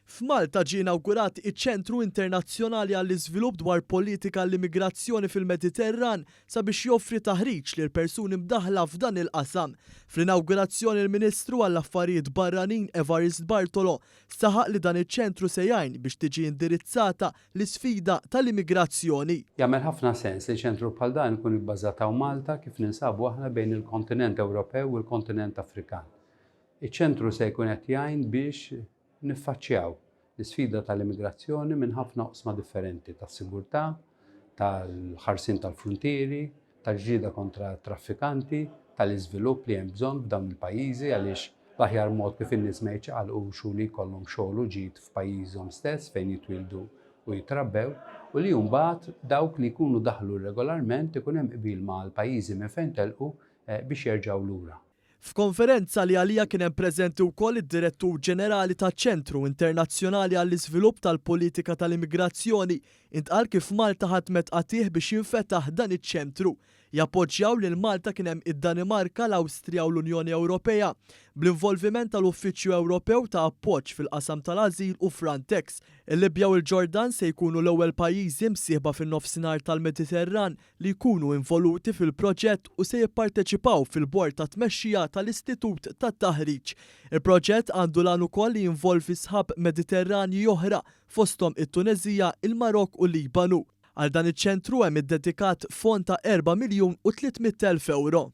F'Malta ġie inawgurat iċ-Ċentru Internazzjonali għall-Iżvilupp dwar politika l-immigrazzjoni fil-Mediterran sabiex joffri taħriġ lil persuni mdaħla f'dan il-qasam. Fl-inawgurazzjoni l-Ministru għall-Affarijiet Barranin Evarist Bartolo saħaq li dan iċ-ċentru se jgħin biex tiġi indirizzata l-isfida tal-immigrazzjoni. Jagħmel ħafna sens li ċentru bħal dan ikun ibbażat Malta kif ninsabu aħna bejn il-kontinent Ewropew u l-kontinent Afrikan. Iċ-ċentru se jkun qed jgħin biex niffaċċjaw l-isfida tal-immigrazzjoni minn ħafna oqsma differenti, tas-sigurtà, tal-ħarsin tal-fruntieri, tal-ġlieda kontra traffikanti, tal-iżvilupp li hemm bżonn f'dawn il-pajjiżi għaliex l-aħjar mod kif in-nies ma jiċċaqalqux li jkollhom xogħol u ġid f'pajjiżhom stess fejn jitwildu u jitrabbew u li mbagħad dawk li jkunu daħlu regolarment ikun hemm qbil mal-pajjiżi minn fejn telqu biex jerġgħu lura. F'konferenza li għalija kien hemm preżenti wkoll id-Direttur Ġenerali taċ-Ċentru Internazzjonali għall-Iżvilupp tal-Politika tal-Immigrazzjoni intqal kif Malta ħadmet qatih biex jinfetaħ dan iċ-ċentru. Jappoġġjaw lil Malta kien hemm id-Danimarka, l-Awstrija u l-Unjoni Ewropea bl-involviment tal-Uffiċċju Ewropew ta' appoġġ fil-qasam tal-Ażil u Frontex. Il-Libja u l-Ġordan se jkunu l-ewwel pajjiżi msieħba fin-nofsinhar tal-Mediterran li jkunu involuti fil-proġett u se jipparteċipaw fil-bord ta' tmexxija tal-Istitut tat-Taħriġ. Il-proġett għandu lan ukoll li jinvolvi sħab Mediterranji oħra fosthom it-Tunezija, il-Marokk u l-Libanu. Għal dan iċ-ċentru hemm iddedikat fond ta' 4,300,000 euro.